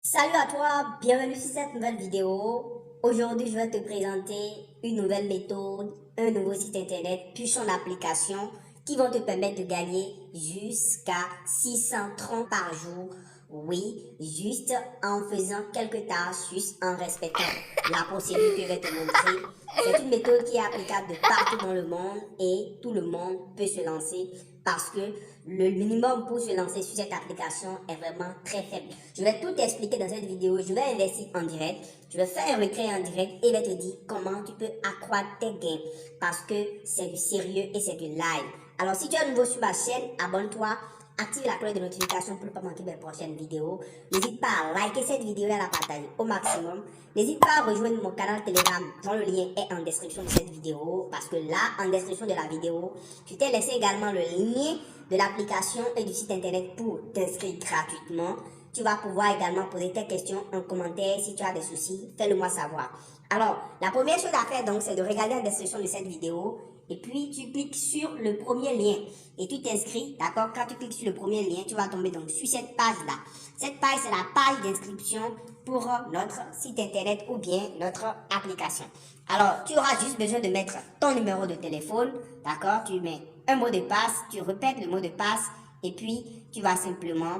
Salut à toi, bienvenue sur cette nouvelle vidéo. Aujourd'hui, je vais te présenter une nouvelle méthode, un nouveau site internet, puis son application qui vont te permettre de gagner jusqu'à 630 par jour. Oui, juste en faisant quelques tâches, juste en respectant la procédure que je vais te montrer. C'est une méthode qui est applicable de partout dans le monde et tout le monde peut se lancer parce que le minimum pour se lancer sur cette application est vraiment très faible. Je vais tout expliquer dans cette vidéo. Je vais investir en direct. Je vais faire un retrait en direct et je vais te dire comment tu peux accroître tes gains parce que c'est du sérieux et c'est du live. Alors si tu es nouveau sur ma chaîne, abonne-toi. Active la cloche de notification pour ne pas manquer mes prochaines vidéos. N'hésite pas à liker cette vidéo et à la partager au maximum. N'hésite pas à rejoindre mon canal Telegram dont le lien est en description de cette vidéo. Parce que là, en description de la vidéo, je t'ai laissé également le lien de l'application et du site internet pour t'inscrire gratuitement. Tu vas pouvoir également poser tes questions en commentaire. Si tu as des soucis, fais-le moi savoir. Alors, la première chose à faire donc, c'est de regarder la description de cette vidéo. Et puis, tu cliques sur le premier lien et tu t'inscris, d'accord? Quand tu cliques sur le premier lien, tu vas tomber donc sur cette page-là. Cette page, c'est la page d'inscription pour notre site internet ou bien notre application. Alors, tu auras juste besoin de mettre ton numéro de téléphone, d'accord? Tu mets un mot de passe, tu répètes le mot de passe et puis tu vas simplement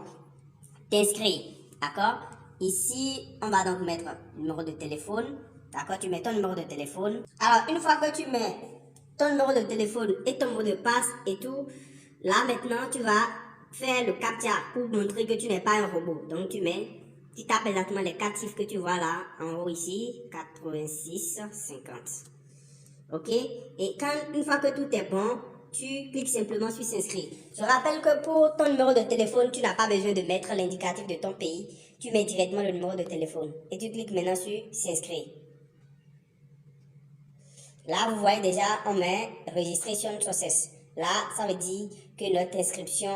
t'inscrire, d'accord? Ici, on va donc mettre le numéro de téléphone, d'accord? Tu mets ton numéro de téléphone. Alors, une fois que tu mets ton numéro de téléphone et ton mot de passe et tout, là maintenant, tu vas faire le CAPTCHA pour montrer que tu n'es pas un robot. Donc, tu tapes exactement les 4 chiffres que tu vois là, en haut ici, 86 50. Ok? Et une fois que tout est bon, tu cliques simplement sur s'inscrire. Je rappelle que pour ton numéro de téléphone, tu n'as pas besoin de mettre l'indicatif de ton pays. Tu mets directement le numéro de téléphone. Et tu cliques maintenant sur s'inscrire. Là, vous voyez déjà, on met registration process. Là, ça veut dire que notre inscription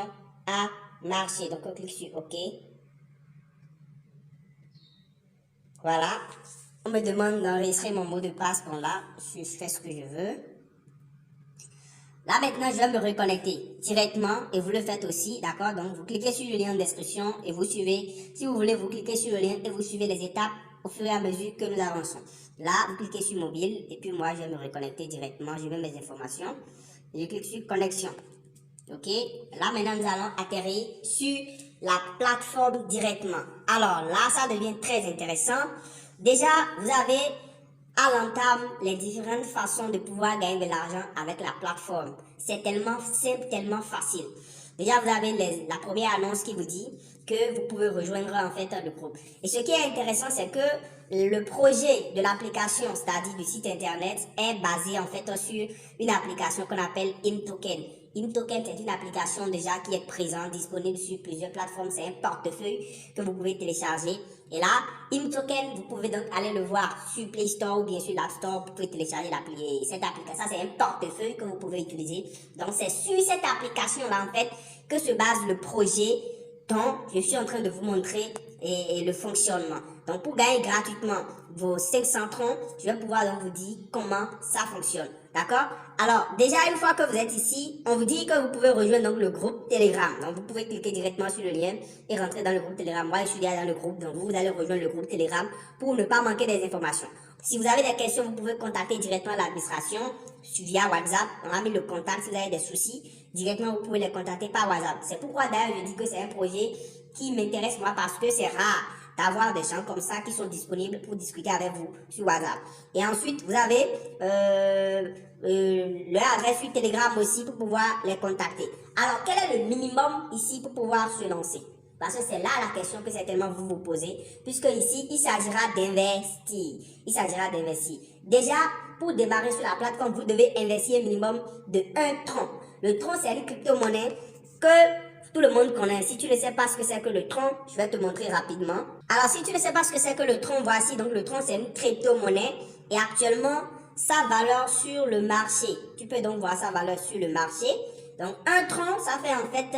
a marché. Donc, on clique sur OK. Voilà. On me demande d'enregistrer mon mot de passe. Bon, là, je fais ce que je veux. Là, maintenant, je vais me reconnecter directement et vous le faites aussi, d'accord? Donc, vous cliquez sur le lien en description et vous suivez. Si vous voulez, vous cliquez sur le lien et vous suivez les étapes au fur et à mesure que nous avançons. Là, vous cliquez sur mobile et puis moi, je vais me reconnecter directement. Je mets mes informations et je clique sur connexion. Ok? Là, maintenant, nous allons atterrir sur la plateforme directement. Alors, là, ça devient très intéressant. Déjà, vous avez à l'entame les différentes façons de pouvoir gagner de l'argent avec la plateforme. C'est tellement simple, tellement facile. Déjà, vous avez la première annonce qui vous dit que vous pouvez rejoindre en fait le groupe. Et ce qui est intéressant, c'est que le projet de l'application, c'est-à-dire du site internet, est basé en fait sur une application qu'on appelle ImToken. ImToken, c'est une application déjà qui est présente, disponible sur plusieurs plateformes. C'est un portefeuille que vous pouvez télécharger. Et là, ImToken, vous pouvez donc aller le voir sur Play Store ou bien sur l'App Store. Vous pouvez télécharger cette application. Ça, c'est un portefeuille que vous pouvez utiliser. Donc, c'est sur cette application-là, en fait, que se base le projet dont je suis en train de vous montrer et le fonctionnement. Donc, pour gagner gratuitement vos 500 troncs, je vais pouvoir donc vous dire comment ça fonctionne. D'accord? Alors, déjà, une fois que vous êtes ici, on vous dit que vous pouvez rejoindre donc le groupe Telegram. Donc, vous pouvez cliquer directement sur le lien et rentrer dans le groupe Telegram. Moi, je suis déjà dans le groupe, donc vous allez rejoindre le groupe Telegram pour ne pas manquer des informations. Si vous avez des questions, vous pouvez contacter directement l'administration via WhatsApp. On a mis le contact si vous avez des soucis. Directement, vous pouvez les contacter par WhatsApp. C'est pourquoi d'ailleurs, je dis que c'est un projet qui m'intéresse moi parce que c'est rare d'avoir des gens comme ça qui sont disponibles pour discuter avec vous sur WhatsApp. Et ensuite, vous avez leur adresse sur Telegram aussi pour pouvoir les contacter. Alors, quel est le minimum ici pour pouvoir se lancer? Parce que c'est là la question que certainement vous vous posez, puisque ici, il s'agira d'investir. Il s'agira d'investir. Déjà, pour démarrer sur la plateforme, vous devez investir un minimum de 1 tronc. Le tronc, c'est une crypto-monnaie que tout le monde connaît. Si tu ne sais pas ce que c'est que le tronc, je vais te montrer rapidement. Alors, si tu ne sais pas ce que c'est que le tronc, voici. Donc, le tronc, c'est une crypto-monnaie. Et actuellement, sa valeur sur le marché. Tu peux donc voir sa valeur sur le marché. Donc, un tronc, ça fait en fait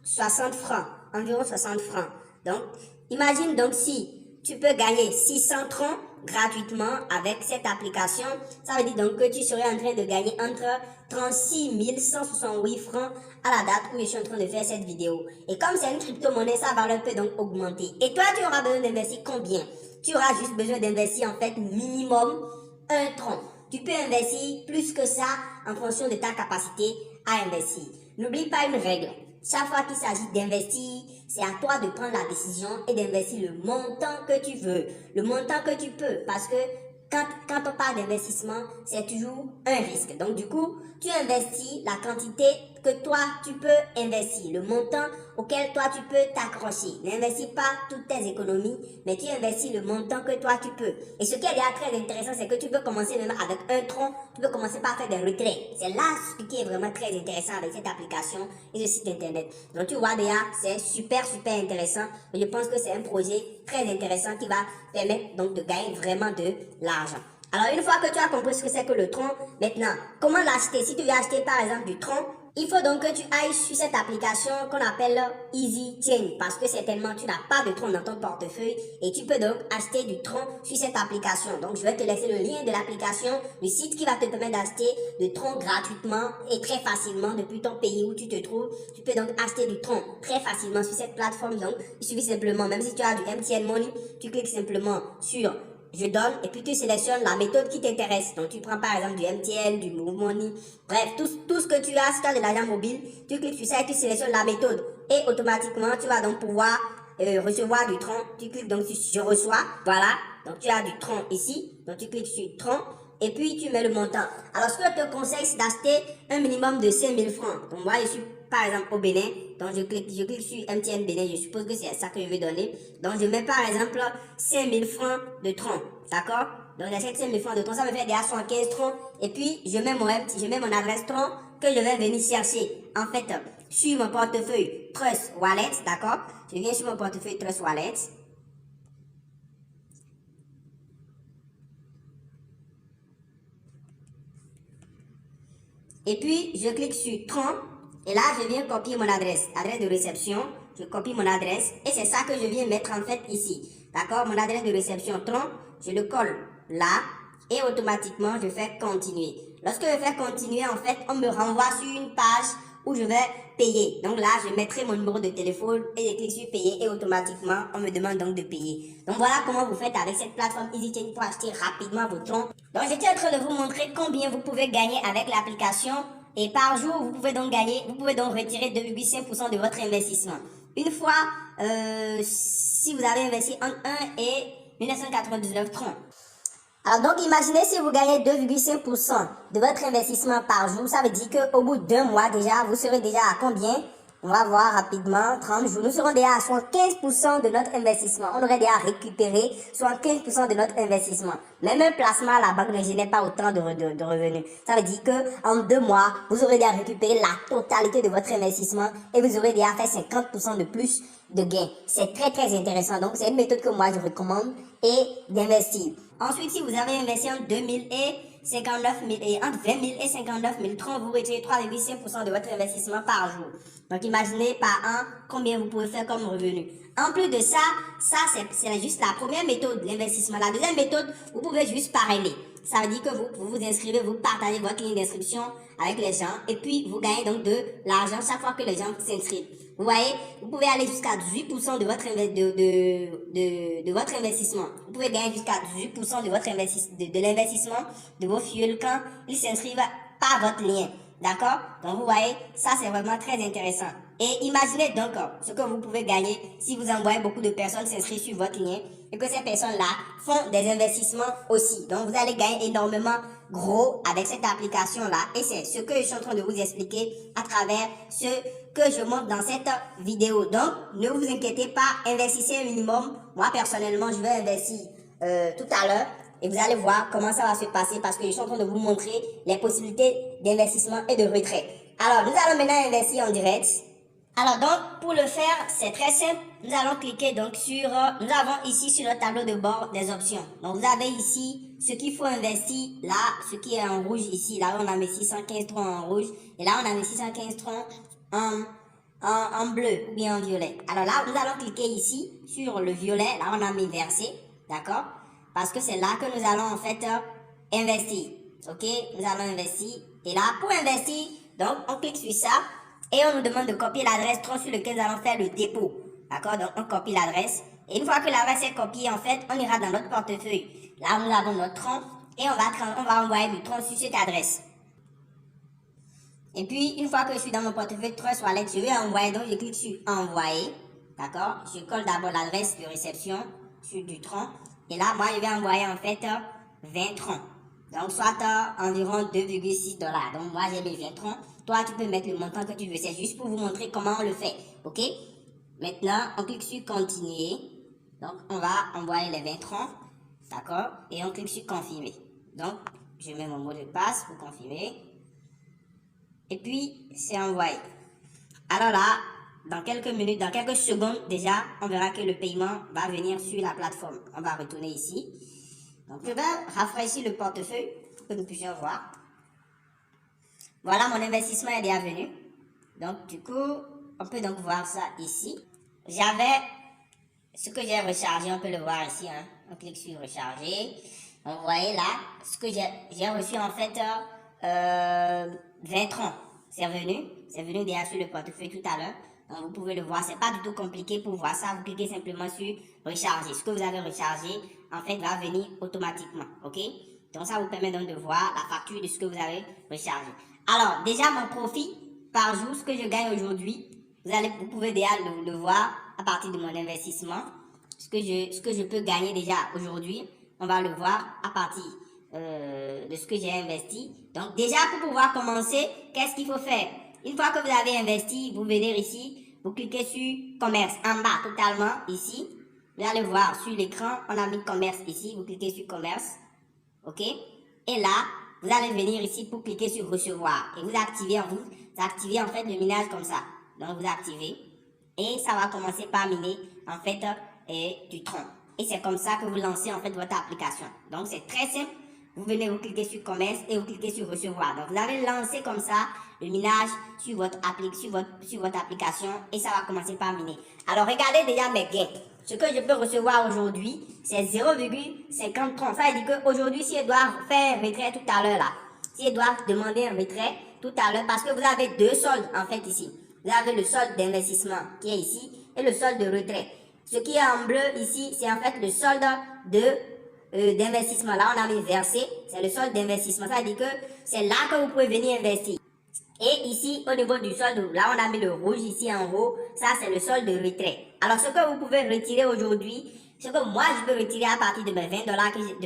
60 francs. Environ 60 francs. Donc, imagine donc si tu peux gagner 600 troncs, gratuitement avec cette application. Ça veut dire donc que tu serais en train de gagner entre 36 168 francs à la date où je suis en train de faire cette vidéo. Et comme c'est une crypto-monnaie, sa valeur peut donc augmenter. Et toi, tu auras besoin d'investir combien? Tu auras juste besoin d'investir en fait minimum un tronc. Tu peux investir plus que ça en fonction de ta capacité à investir. N'oublie pas une règle. Chaque fois qu'il s'agit d'investir, c'est à toi de prendre la décision et d'investir le montant que tu veux, le montant que tu peux. Parce que quand on parle d'investissement, c'est toujours un risque. Donc du coup, tu investis la quantité que toi, tu peux investir, le montant auquel toi, tu peux t'accrocher. N'investis pas toutes tes économies, mais tu investis le montant que toi, tu peux. Et ce qui est déjà très intéressant, c'est que tu peux commencer même avec un tronc, tu peux commencer par faire des retraits. C'est là ce qui est vraiment très intéressant avec cette application et ce site internet. Donc tu vois déjà, c'est super intéressant. Et je pense que c'est un projet très intéressant qui va permettre donc de gagner vraiment de l'argent. Alors une fois que tu as compris ce que c'est que le tronc, maintenant, comment l'acheter? Si tu veux acheter par exemple du tronc, il faut donc que tu ailles sur cette application qu'on appelle Easy Chain parce que certainement tu n'as pas de tronc dans ton portefeuille et tu peux donc acheter du tronc sur cette application. Donc je vais te laisser le lien de l'application, du site qui va te permettre d'acheter du tronc gratuitement et très facilement depuis ton pays où tu te trouves. Tu peux donc acheter du tronc très facilement sur cette plateforme. Donc il suffit simplement, même si tu as du MTN Money, tu cliques simplement sur je donne et puis tu sélectionnes la méthode qui t'intéresse. Donc tu prends par exemple du MTN, du Move Money, bref, tout ce que tu as, si tu as de l'argent mobile, tu cliques sur ça et tu sélectionnes la méthode. Et automatiquement, tu vas donc pouvoir recevoir du tronc. Tu cliques donc sur je reçois, voilà. Donc tu as du tronc ici, donc tu cliques sur tronc et puis tu mets le montant. Alors ce que je te conseille, c'est d'acheter un minimum de 5000 francs. Donc moi je suis par exemple au Bénin, donc je clique sur MTN Bénin, je suppose que c'est ça que je vais donner. Donc je mets par exemple 5000 francs de tronc, d'accord? Donc j'achète 5000 francs de tronc, ça me fait déjà 75 troncs. Et puis je mets mon adresse tronc que je vais venir chercher. En fait, sur mon portefeuille Trust Wallet, d'accord? Je viens sur mon portefeuille Trust Wallet. Et puis je clique sur tronc. Et là, je viens copier mon adresse de réception. Je copie mon adresse et c'est ça que je viens mettre en fait ici. D'accord? Mon adresse de réception tronc, je le colle là et automatiquement, je fais continuer. Lorsque je fais continuer, en fait, on me renvoie sur une page où je vais payer. Donc là, je mettrai mon numéro de téléphone et je clique sur payer et automatiquement, on me demande donc de payer. Donc voilà comment vous faites avec cette plateforme EasyChain pour acheter rapidement vos troncs. Donc j'étais en train de vous montrer combien vous pouvez gagner avec l'application. Et par jour, vous pouvez donc retirer 2,5% de votre investissement. Une fois, si vous avez investi entre 1 et 1999 troncs. Alors donc imaginez si vous gagnez 2,5% de votre investissement par jour, ça veut dire qu'au bout d'un mois déjà, vous serez déjà à combien? On va voir rapidement, 30 jours. Nous serons déjà à 75% de notre investissement. On aurait déjà récupéré 75% de notre investissement. Même un placement à la banque ne génère pas autant de revenus. Ça veut dire qu'en 2 mois, vous aurez déjà récupéré la totalité de votre investissement et vous aurez déjà fait 50% de plus de gains. C'est très intéressant. Donc c'est une méthode que moi je recommande et d'investir. Ensuite, si vous avez investi entre 2000 et 59 000 et entre 20 000 et 59 000 troncs, vous retirez 3,5% de votre investissement par jour. Donc imaginez par an combien vous pouvez faire comme revenu. En plus de ça, c'est juste la première méthode, l'investissement. La deuxième méthode, vous pouvez juste parrainer. Ça veut dire que vous vous inscrivez, vous partagez votre ligne d'inscription avec les gens et puis vous gagnez donc de l'argent chaque fois que les gens s'inscrivent. Vous voyez, vous pouvez aller jusqu'à 18% de votre investissement. Vous pouvez gagner jusqu'à 18% de l'investissement de vos fuels quand ils s'inscrivent par votre lien. D'accord? Donc vous voyez, ça c'est vraiment très intéressant. Et imaginez donc ce que vous pouvez gagner si vous envoyez beaucoup de personnes s'inscrire sur votre lien et que ces personnes-là font des investissements aussi. Donc vous allez gagner énormément gros avec cette application-là. Et c'est ce que je suis en train de vous expliquer à travers ce que je montre dans cette vidéo. Donc ne vous inquiétez pas, investissez un minimum. Moi personnellement, je vais investir tout à l'heure. Et vous allez voir comment ça va se passer parce que je suis en train de vous montrer les possibilités d'investissement et de retrait. Alors, nous allons maintenant investir en direct. Alors donc, pour le faire, c'est très simple. Nous allons cliquer donc sur, nous avons ici sur le tableau de bord des options. Donc, vous avez ici ce qu'il faut investir, là, ce qui est en rouge ici. Là, on a mis 615 troncs en rouge. Et là, on a mis 615 troncs en bleu ou bien en violet. Alors là, nous allons cliquer ici sur le violet. Là, on a mis versé. D'accord? parce que c'est là que nous allons en fait investir. Ok, nous allons investir. Et là, pour investir, donc on clique sur ça et on nous demande de copier l'adresse tronc sur lequel nous allons faire le dépôt. D'accord, donc on copie l'adresse. Et une fois que l'adresse est copiée, en fait, on ira dans notre portefeuille. Là, nous avons notre tronc et on va envoyer le tronc sur cette adresse. Et puis, une fois que je suis dans mon portefeuille Trust Wallet, je vais envoyer. Donc, je clique sur envoyer. D'accord, je colle d'abord l'adresse de réception sur du tronc. Et là, moi, je vais envoyer en fait 20 troncs. Donc, soit environ 2,6 $. Donc, moi, j'ai mis 20 troncs. Toi, tu peux mettre le montant que tu veux. C'est juste pour vous montrer comment on le fait. OK? Maintenant, on clique sur continuer. Donc, on va envoyer les 20 troncs. D'accord? Et on clique sur confirmer. Donc, je mets mon mot de passe pour confirmer. Et puis, c'est envoyé. Alors là, dans quelques minutes, dans quelques secondes déjà, on verra que le paiement va venir sur la plateforme. On va retourner ici. Donc, je vais rafraîchir le portefeuille pour que nous puissions voir. Voilà, mon investissement est déjà venu. Donc, du coup, on peut donc voir ça ici. J'avais ce que j'ai rechargé, on peut le voir ici. Hein. On clique sur recharger. Donc, vous voyez là, ce que j'ai reçu en fait 20 troncs. C'est venu déjà sur le portefeuille tout à l'heure. Donc, vous pouvez le voir, c'est pas du tout compliqué pour voir ça. Vous cliquez simplement sur recharger. Ce que vous avez rechargé, en fait, va venir automatiquement. OK? Donc, ça vous permet donc de voir la facture de ce que vous avez rechargé. Alors, déjà, mon profit par jour, ce que je gagne aujourd'hui, vous pouvez déjà le voir à partir de mon investissement. Ce que je peux gagner déjà aujourd'hui, on va le voir à partir de ce que j'ai investi. Donc déjà, pour pouvoir commencer, qu'est-ce qu'il faut faire? Une fois que vous avez investi, vous venez ici, vous cliquez sur commerce en bas totalement ici. Vous allez voir sur l'écran, on a mis commerce ici, vous cliquez sur commerce. OK? Et là, vous allez venir ici pour cliquer sur recevoir. Et vous activez en fait le minage comme ça. Donc vous activez. Et ça va commencer par miner en fait du tronc. Et c'est comme ça que vous lancez en fait votre application. Donc c'est très simple. Vous venez, vous cliquez sur commerce et vous cliquez sur recevoir. Donc vous allez lancer comme ça le minage sur votre application et ça va commencer par miner. Alors regardez déjà mes gains. Ce que je peux recevoir aujourd'hui, c'est 0,50 Ça veut dire qu'aujourd'hui, si je dois faire un retrait tout à l'heure là, si je dois demander un retrait tout à l'heure, parce que vous avez deux soldes en fait ici. Vous avez le solde d'investissement qui est ici et le solde de retrait. Ce qui est en bleu ici, c'est en fait le solde d'investissement. Là, on a mis versé, c'est le solde d'investissement. Ça veut dire que c'est là que vous pouvez venir investir. Et ici, au niveau du solde, là, on a mis le rouge ici en haut. Ça, c'est le solde de retrait. Alors, ce que vous pouvez retirer aujourd'hui, ce que moi, je peux retirer à partir de mes 20 $,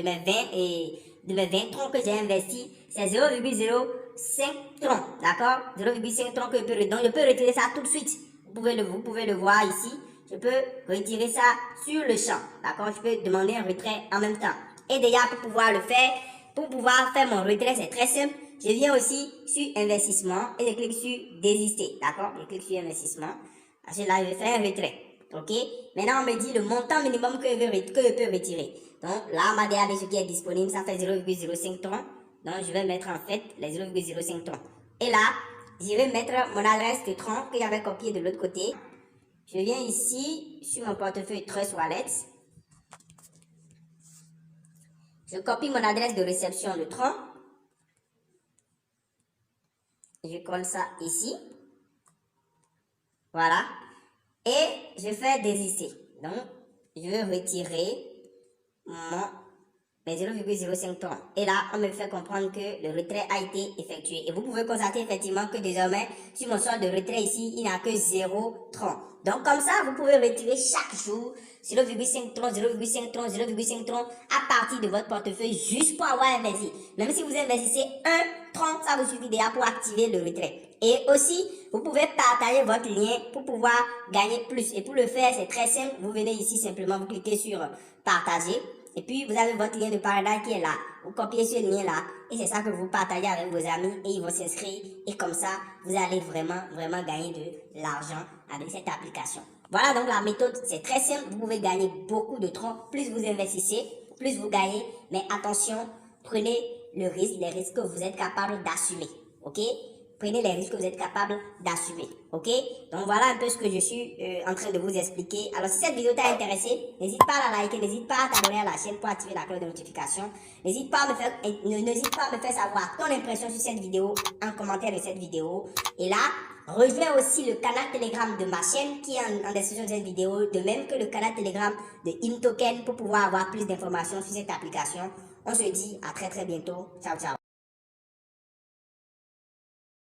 de mes 20 troncs que j'ai investi, c'est 0,05 troncs. D'accord? 0,5 troncs que je peux retirer. Donc, je peux retirer ça tout de suite. Vous pouvez le voir ici. Je peux retirer ça sur le champ. D'accord? Je peux demander un retrait en même temps. Et déjà, pour pouvoir le faire, pour pouvoir faire mon retrait, c'est très simple. Je viens aussi sur investissement et je clique sur désister. D'accord? Je clique sur investissement. Parce que là, je vais faire un retrait. OK? Maintenant, on me dit le montant minimum que je peux retirer. Donc là, on m'a déjà dit ce qui est disponible. Ça fait 0,05 troncs. Donc, je vais mettre en fait les 0,05 troncs. Et là, je vais mettre mon adresse de tronc que j'avais copié de l'autre côté. Je viens ici sur mon portefeuille Trust Wallet. Je copie mon adresse de réception de tronc. Je colle ça ici. Voilà. Et je fais désister. Donc, je vais retirer mes 0,05 troncs. Et là, on me fait comprendre que le retrait a été effectué. Et vous pouvez constater effectivement que désormais, sur mon solde de retrait ici, il n'y a que 0 tronc. Donc, comme ça, vous pouvez retirer chaque jour 0,5 troncs, 0,5 troncs, 0,5 troncs à partir de votre portefeuille juste pour avoir investi. Même si vous investissez 1 tronc, ça vous suffit déjà pour activer le retrait. Et aussi, vous pouvez partager votre lien pour pouvoir gagner plus. Et pour le faire, c'est très simple. Vous venez ici simplement, vous cliquez sur partager. Et puis, vous avez votre lien de partage qui est là. Vous copiez ce lien-là. Et c'est ça que vous partagez avec vos amis. Et ils vont s'inscrire. Et comme ça, vous allez vraiment gagner de l'argent avec cette application. Voilà donc la méthode. C'est très simple. Vous pouvez gagner beaucoup de troncs. Plus vous investissez, plus vous gagnez. Mais attention, prenez le risque, les risques que vous êtes capable d'assumer. OK? prenez les risques que vous êtes capable d'assumer. Ok? Donc voilà un peu ce que je suis en train de vous expliquer. Alors si cette vidéo t'a intéressé, n'hésite pas à la liker, n'hésite pas à t'abonner à la chaîne pour activer la cloche de notification. N'hésite pas à me faire savoir ton impression sur cette vidéo en commentaire de cette vidéo. Et là, rejoins aussi le canal Telegram de ma chaîne qui est en description de cette vidéo, de même que le canal Telegram de ImToken pour pouvoir avoir plus d'informations sur cette application. On se dit à très bientôt. Ciao, ciao.